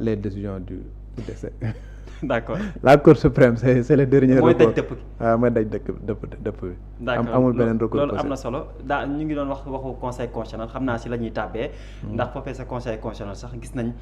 les décisions du décès. D'accord. La Cour suprême c'est le dernier recours. mooy daj dëpp gi. waaw mooy daj dëpp bi. d'accord amul beneen recours loolu am na solo ñu ngi doon waxu conseil constitutionnel xam naa si la ñuy tàbbee. ndax foofee sa conseil constitutionnel sax gis nañ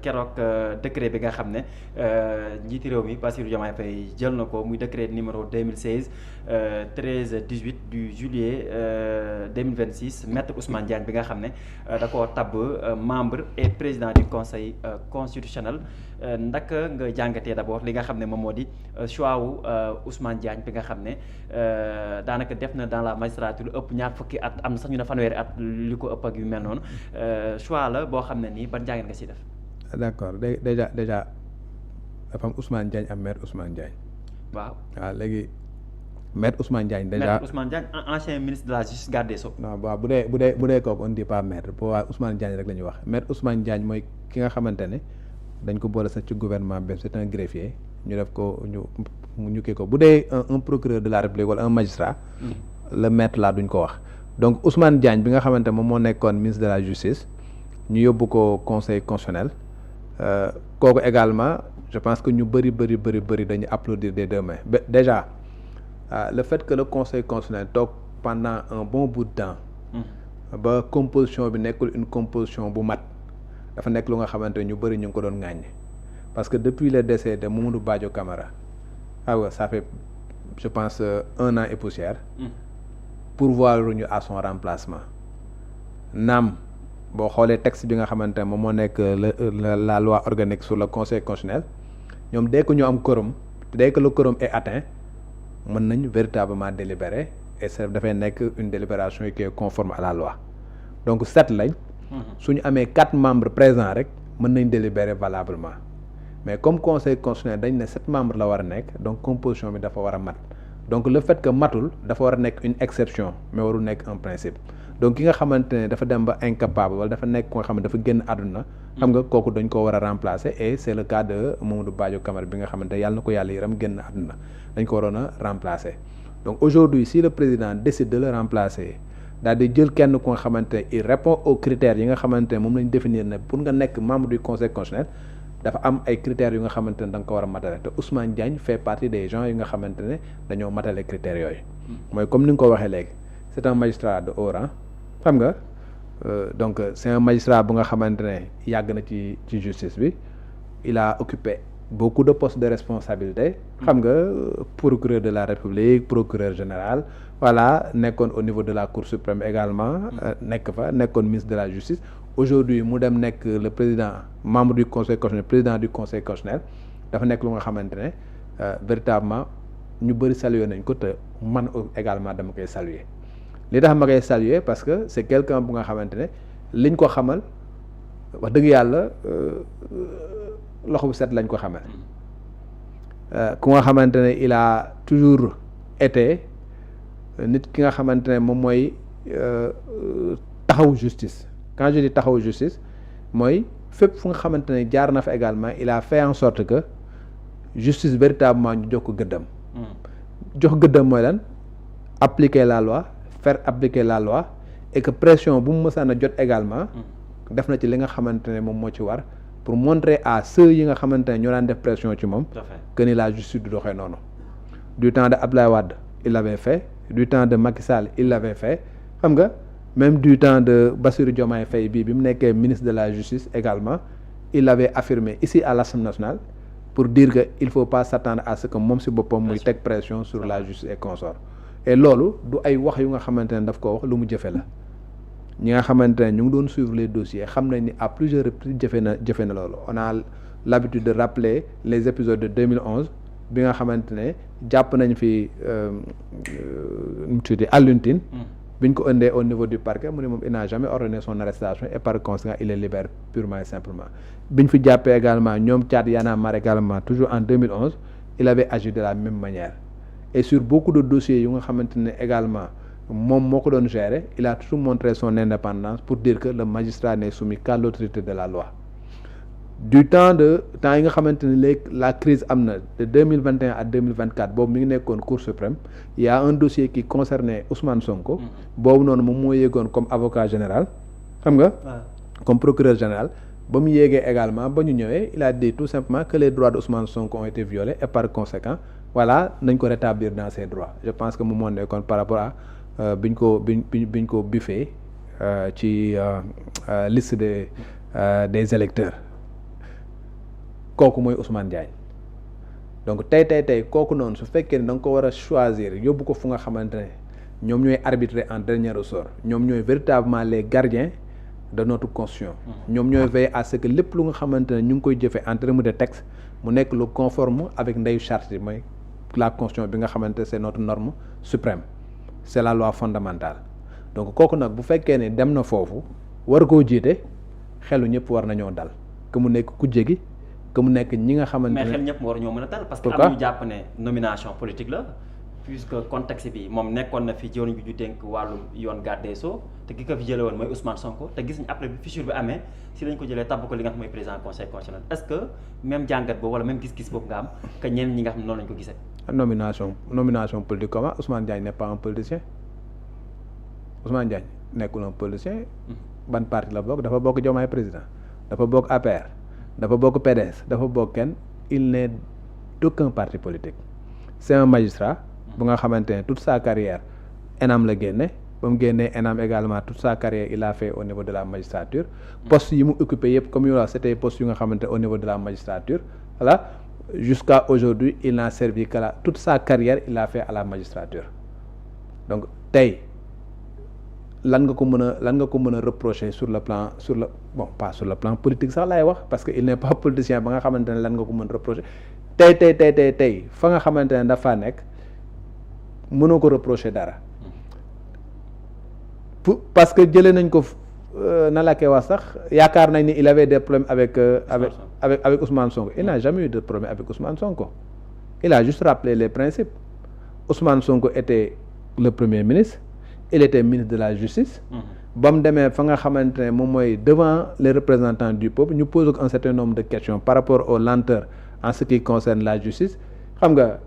keroog décret bi nga xam ne njiiti réew mi Bassirou Diomaye Faye jël na ko muy décret numéro 2016 13/18 du juillet 2026 maître Ousmane Diagne bi nga xam ne da koo tabb membre et président du conseil constitutionnel. ndaka nga jàngatee d'abord li nga xam ne moom moo di choix wu Ousmane Diagne bi nga xam ne daanaka def na dans la magistrature lu ëpp ñaar fukki at am na sax ñu ne fanweeri at li ko ëpp ak yu mel noonu choix la boo xam ne nii ban jàngat nga si def. d'accord déjà dafa am Ousmane Diagne am maître Ousmane Diagne. waaw léegi maître Ousmane Diagne déjà maître Ousmane Diagne ancien ministre de la justice garde des Sceaux. non waaw bu dee kooku on dit pas maître pour waa Ousmane Diagne rek la ñuy wax maître Ousmane Diagne mooy ki nga xamante ne. dañ ko boole sax ci gouvernement bi c'est un greffier ñu def ko ñu kii ko bu dee un procureur de la République wala un magistrat le maître là duñ ko wax donc Ousmane Diagne bi nga xamante moom moo nekkoon ministre de la justice ñu yóbbu ko conseil constitutionnel kooku également je pense que ñu bëri dañuy applaudir des deux mains déjà le fait que le conseil constitutionnel toog pendant un bon bout de temps ba composition bi nekkul une composition bu mat dafa nekk lu nga xamante ñu bëri ñu ngi ko doon ŋàññ parce que depuis le décès de Mamadou Badio Camara ça fait je pense 1 an et poussière pourvoir ñu à son remplacement naam boo xoolee texte bi nga xamante ne moom moo nekk la loi organique sur le conseil constitutionnel ñoom dès que ñu am quorum dès que le quorum est atteint mën nañ véritablement délibérer et ça dafay nekk une délibération qui est conforme à la loi donc 7 lañ su ñu amee 4 membres présents rek mën nañ délibérer valablement mais comme conseil constitutionnel dañ ne 7 membres la war a nekk donc composition bi dafa war a mat donc le fait que matul dafa war a nekk une exception mais warul nekk un principe donc ki nga xamante ne dafa dem ba incapable wala dafa nekk ko nga xam ne dafa génn àdduna xam nga kooku dañ ko war a remplacer et c'est le cas de Mamadou Badio Camara bi nga xamante ne yàlla na ko yàlla yëram génn àdduna dañ ko waroon a remplacer donc aujourd'hui si le président décide de le remplacer daal di jël kenn ku nga xamante ne il répond aux critères yi nga xamante ne moom lañ définir ne pour nga nekk membre du conseil constitutionnel dafa am ay critères yu nga xamante ne da nga ko war a matale te Ousmane Diagne fait partie des gens yi nga xamante ne dañoo matale critères yooyu mooy comme ni nga ko waxee léegi c'est un magistrat de haut rang xam nga donc c'est un magistrat bu nga xamante ne yàgg na ci justice bi il a occupé beaucoup de postes de responsabilité xam nga procureur de la République procureur général voilà nekkoon au niveau de la Cour suprême également nekkoon ministre de la justice aujourd'hui mu dem nekk le président membre du conseil constitutionnel président du conseil constitutionnel dafa nekk lu nga xamante ne véritablement ñu bëri saluer nañ ko te man également dama koy saluer li tax ma koy saluer parce que c'est quelqu'un bu nga xamante ne liñ ko xamal wax dëgg yàlla loxo bu set lañ ko xamal ku nga xamante ne il a toujours été nit ki nga xamante ne moom mooy taxaw justice quand je dis taxaw justice mooy fépp fu nga xamante ne jaar na fa également il a fait en sorte que justice véritablement ñu jox ko gëddam jox gëddam mooy lan appliquer la loi faire appliquer la loi et que pression bu mu mësaan a jot également def na ci li nga xamante ne moom moo ci war pour montrer à ceux yi nga xamante ne ñoo daan def pression ci moom que ni la justice du doxee noonu du temps de Abdoulaye Wade il l'avait fait du temps de Macky Sall il l'avait fait xam nga même du temps de Bassirou Diomaye Faye bi mu nekkee ministre de la justice également il l'avait affirmé ici à l'Assemblée nationale pour dire que il faut pas s'attendre à ce que moom si boppam muy teg pression sur la justice et consorts et loolu du ay wax yu nga xamante ne daf ko wax lu mu jëfe la ñi nga xamante ne ñu ngi doon suivre les dossiers xam nañ ni à plusieurs reprises jëfe na loolu on a l'habitude de rappeler les épisodes de 2011 bi nga xamante ne jàpp nañ fi mu tudd Alioune Tine biñ ko ëndee au niveau du parquet mu ne moom il n'a jamais ordonné son arrestation et par conséquent il est libéré purement et simplement biñ fi jàppee également ñoom Thiat Y'en a marre également toujours en 2011 il avait agi de la même manière et sur beaucoup de dossiers yu nga xamante ne également moom moo ko doon gérer il a toujours montré son indépendance pour dire que le magistrat n'est soumis qu'à l'autorité de la loi du temps yi nga xamante ne léegi la crise am na de 2021 à 2024 boobu mi ngi nekkoon Cour suprême il y a un dossier qui concernait Ousmane Sonko boobu noonu moom moo yéegoon comme avocat général xam nga comme procureur général ba mu yéegee également ba ñu ñëwee il a dit tout simplement que les droits de Ousmane Sonko ont été violés et par conséquent voilà nañ ko rétablir dans ses droits je pense que mu moo nekkoon par rapport à biñ ko biffee ci liste des électeurs kooku mooy Ousmane Diagne donc tey kooku noonu su fekkee ne da nga ko war a choisir yóbbu ko fu nga xamante ne ñoom ñooy arbitrer en dernier ressort ñoom ñooy véritablement les gardiens de notre constitution ñoom ñooy veiller à ce que lépp lu nga xamante ne ñu ngi koy jëfee en termes de texte mu nekk lu conforme avec ndeyu charte yi mooy la constitution bi nga xamante c'est notre norme suprême c'est la loi fondamentale donc kooku nag bu fekkee ne dem na foofu war koo jiite xelu ñëpp war nañoo dal que mu nekk kujje gi que mu nekk ñi nga xamante ne mais xel ñëpp war ñoo mën a dal parce que am ñu jàpp ne nomination politique la puisque contexte bi moom nekkoon na fi jëwriñ bi ñu dénk wàllum yoon garde des sceaux te ki ko fi jëlee woon mooy Ousmane Sonko te gis nañ après bi fissure bi amee si lañ ko jëlee tabb ko li nga xam mooy président conseil constitutionnel est-ce que même jàngat boobu wala même gis-gis boobu nga am que ñenn ñi nga xam ne noonu lañ ko gisee. nomination politique comment Ousmane Diagne n'est pas un politicien Ousmane Diagne nekkul un politicien. ban parti la bokk dafa bokk Diomaye président dafa bokk APR dafa bokk PDS dafa bokk kenn il n'est d'aucun parti politique c'est un magistrat. bu nga xamante ne toute sa carrière ENAM la génne ba mu génnee ENAM également toute sa carrière il a fait au niveau de la magistrature poste yi mu occupé yëpp comme yow c'était poste yu nga xamante au niveau de la magistrature voilà jusqu'à aujourd'hui il n'a servi que toute sa carrière il a fait à la magistrature donc tey lan nga ko mën a reprocher sur le plan pas sur le plan politique sax laay wax parce que il n'est pas politicien ba nga xamante ne lan nga ko mën reprocher tey fa nga xamante ne dafa nekk mënoo ko reprocher dara parce que jëlee nañ ko na la koy wax sax yaakaar nañ ni il avait des problèmes avec Ousmane Sonko il n'a jamais eu de problème avec Ousmane Sonko il a juste rappelé les principes Ousmane Sonko était le premier ministre il était ministre de la justice ba mu demee fa nga xamante ne moom mooy devant les représentants du peuple ñu pose un certain nombre de questions par rapport aux lenteurs en ce qui concerne la justice xam nga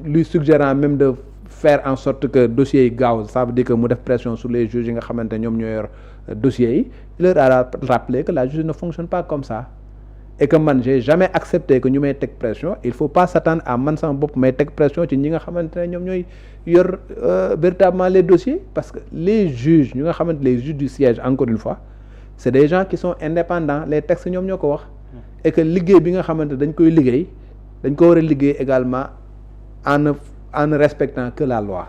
lui suggérant même de faire en sorte que dossiers yi gaaw ça veut dire que mu def pression sur les juges yi nga xamante ne ñoom ñoo yor dossiers yi il leur a rappelé que la justice ne fonctionne pas comme ça et que man j'ai jamais accepté que ñu may teg pression il faut pas s'attendre à man sama bopp may teg pression ci ñi nga xamante ne ñoom ñooy yor véritablement les dossiers parce que les juges ñu nga xamante les juges du siège encore une fois c'est des gens qui sont indépendants les textes ñoom ñoo ko wax et que liggéey bi nga xamante dañ koy liggéey dañ ko war a liggéey également en ne respectant que la loi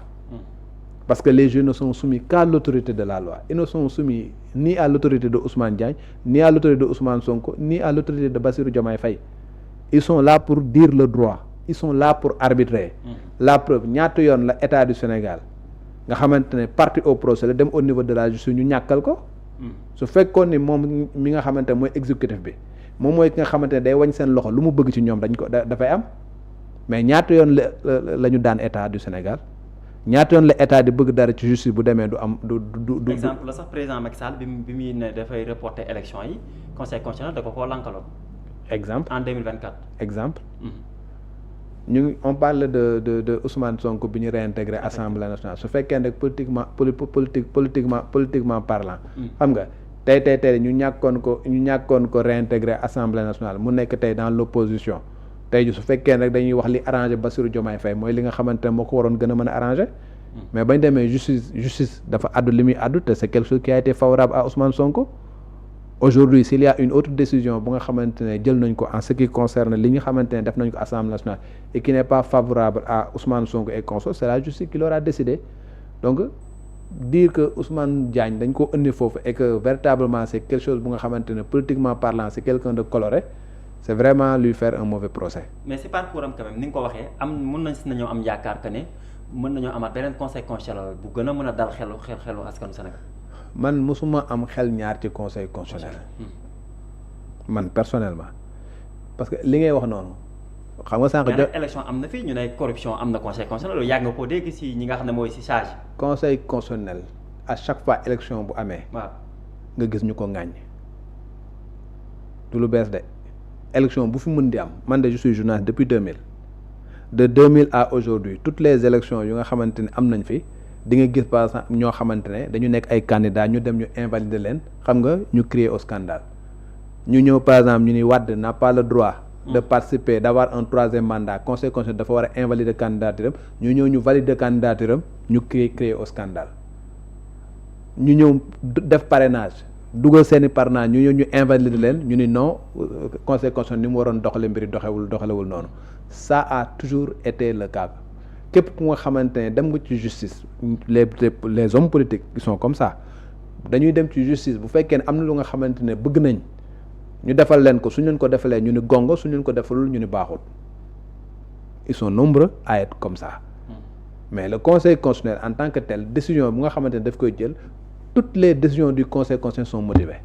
parce que les juges ne sont soumis qu'à l'autorité de la loi ils ne sont soumis ni à l'autorité de Ousmane Diagne ni à l'autorité de Ousmane Sonko ni à l'autorité de Bassirou Diomaye Faye ils sont là pour dire le droit ils sont là pour arbitrer la preuve ñaata yoon la état du Sénégal nga xamante ne partie au procès la dem au niveau de la justice ñu ñàkkal ko su fekkoon ni moom mi nga xamante ne mooy exécutif bi moom mooy ki nga xamante ne day wañ seen loxo lu mu bëgg ci ñoom dañ ko dafay am mais ñaata yoon la ñu daan état du Sénégal ñaata yoon la état di bëgg dara ci justice bu demee du am du exemple la sax président Macky Sall bi muy ne dafay reporter élection yi conseil constitutionnel da ko koo lankaloon exemple en 2024 exemple ñu ngi on parle de Ousmane Sonko bi ñu réintégré assemblée nationale su fekkee ne politiquement parlant xam nga tey ñu ñàkkoon ko réintégré assemblée nationale mu nekk tey dans l'opposition tey ji su fekkee rek dañuy wax li arrangé Bassirou Diomaye Faye mooy li nga xamante ne moo ko waroon gën a mën a arrangé mais bañ demee justice dafa addu li muy addu te c'est quelque chose qui a été favorable à Ousmane Sonko aujourd'hui s'il y a une autre décision bu nga xamante ne jël nañ ko en ce qui concerne li nga xamante ne def nañ ko assemblée nationale et qui n'est pas favorable à Ousmane Sonko et consorts c'est la justice qui l'aura décidé donc dire que Ousmane Diagne dañ ko indi foofu et que véritablement c'est quelque chose bu nga xamante ne politiquement parlant c'est quelqu'un de coloré c'est vraiment lui faire un mauvais procès. mais si parcours am quand même ni nga ko waxee mën nañoo am yaakaar que ne mën nañoo amaat beneen conseil constitutionnel bu gën a mën a dal xelu askanu Sénégal. man mosuma am xel ñaar ci conseil constitutionnel. man personnellement parce que li ngay wax noonu. xam nga sànq élection am na fii ñu ne corruption am na conseil constitutionnel loolu yàgg nga koo dégg si ñi nga xam ne mooy si charge. conseil constitutionnel à chaque fois élection bu amee. waaw nga gis ñu ko ŋàññ. du lu bees de. élection bu fi mën di am man de je suis journaliste depuis 2000 de 2000 à aujourd'hui toutes les élections yu nga xamante ne am nañ fi di nga gis par exemple ñoo xamante ne dañu nekk ay candidats ñu dem ñu invalider leen xam nga ñu crier au scandale ñu ñëw par exemple ñu ni Wade n'a pas le droit de participer d'avoir un troisième mandat conseil constitutionnel dafa war a invalider candidature am ñu ñëw ñu valider candidature am ñu créer au scandale ñu ñëw def parrainage dugal seeni parrainage ñu ñëw ñu invalider leen ñu ni non conseil constitutionnel ni mu waroon doxale mbiri doxalewul noonu ça a toujours été le cas képp ku nga xamante ne dem nga ci justice les hommes politiques qui sont comme ça dañuy dem ci justice bu fekkee ne am na lu nga xamante ne bëgg nañ ñu defal leen ko suñu leen ko defalee ñu ni gongo suñu leen ko defalul ñu ni baaxul ils sont nombreux à être comme ça mais le conseil constitutionnel en tant que tel décision bu nga xamante ne daf koy jël toutes les décisions du conseil constitutionnel sont motivées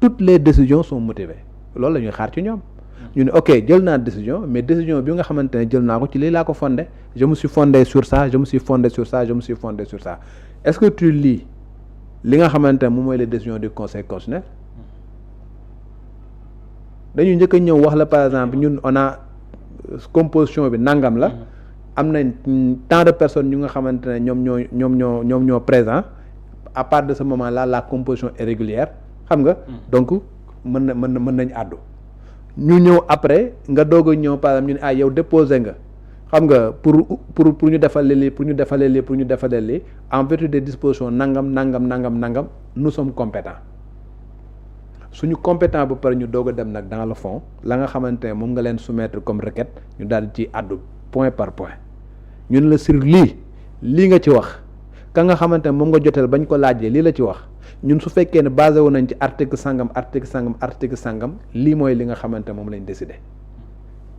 toutes les décisions sont motivées loolu la ñuy xaar ci ñoom ñu ne ok jël naa décision mais décision bi nga xamante ne jël naa ko ci lii laa ko fondé je me suis fondé sur ça je me suis fondé sur ça je me suis fondé sur ça est-ce que tu lis li nga xamante ne moom mooy les décisions du conseil constitutionnel dañuy njëkk a ñëw wax la par exemple ñun on a composition bi nangam la am nañ tant de personnes ñu nga xamante ne ñoom ñoo présent à part de ce moment là la composition est régulière xam nga donc mën nañ àddu ñu ñëw après nga doog a ñëw par exemple ñu ne yow déposé nga xam nga pour ñu defal lii pour ñu defalee lii en vertu des dispositions nangam nous sommes compétents suñu compétent ba pare ñu doog a dem nag dans le fond la nga xamante ne moom nga leen soumettre comme requête ñu daal di ci àddu point par point ñun la sur lii nga ci wax ka nga xamante ne moom nga joteel bañ ko laajee lii la ci wax ñun su fekkee ne basé wu nañ ci article sangam lii mooy li nga xamante ne moom lañ décidé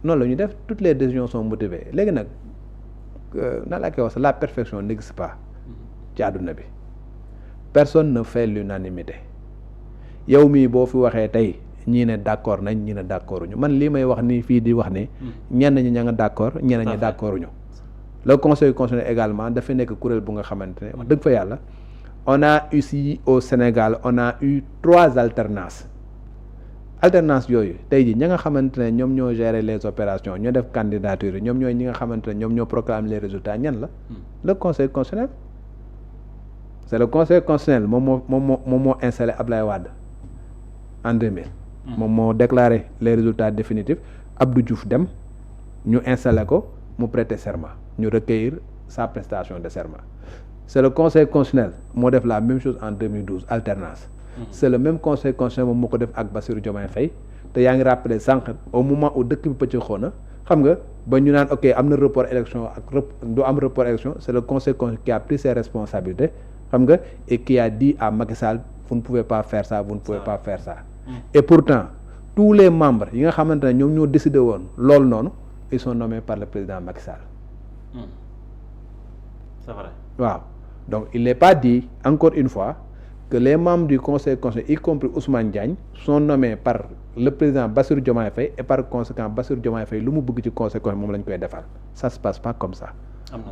noonu la ñu def toutes les décisions sont motivées léegi nag na laa koy wax la perfection n'existe pas ci àdduna bi personne ne fait l'unanimité yow mii boo fi waxee tey ñii ne d'accord nañ ñii ne d'accorduñu man lii may wax nii fii di wax ni ñenn ñi ña nga d'accord ñeneen ñi d'accorduñu le conseil constitutionnel également dafa nekk kuréel bu nga xamante ne wax dëgg fa yàlla on a ici au Sénégal on a eu 3 alternances yooyu tey ji ña nga xamante ne ñoom ñoo gérer les opérations ñoo def candidature yi ñoom ñooy ñi nga xamante ne ñoom ñoo proclamer les résultats ñan la le conseil constitutionnel c'est le conseil constitutionnel moom moo installé Ablaye Wade en 2000 moom moo déclaré les résultats définitifs Abdou Diouf dem ñu installé ko mu prêter serment ñu recueillir sa prestation de serment c'est le conseil constitutionnel moo def la même chose en 2012 alternance c'est le même conseil constitutionnel moom moo ko def ak Bassirou Diomaye Faye te yaa ngi rappelé sànq au moment où dëkk bi pëcc xoona xam nga ba ñu naan ok am na report élection ak du am report élection c'est le conseil constitutionnel qui a pris ses responsabilités xam nga et qui a dit à Macky Sall vous ne pouvez pas faire ça vous ne pouvez pas faire ça et pourtant tous les membres yi nga xamante ne ñoom ñoo décidé woon loolu noonu ils sont nommés par le président Macky Sall c'est vrai waaw donc il n'est pas dit encore une fois que les membres du conseil constitutionnel y compris Ousmane Diagne sont nommés par le président Bassirou Diomaye Faye et par conséquent Bassirou Diomaye Faye lu mu bëgg ci conseil constitutionnel moom la ñu koy defal ça se passe pas comme ça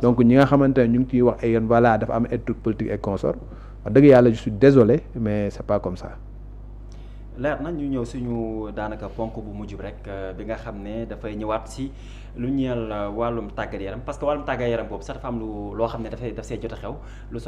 donc ñi nga xamante ne ñu ngi ciy wax ay yoon voilà dafa am ay trucs politique et consort wax dëgg yàlla je suis désolé mais c'est pas comme ça leer na ñu ñëw suñu daanaka ponk bu mujj rek bi nga xam ne dafay ñëwaat si lu ñeel wàllum tàggat yaram parce que wàllum tàggat yaram boobu sax dafa am loo xam ne daf see jot a xew lu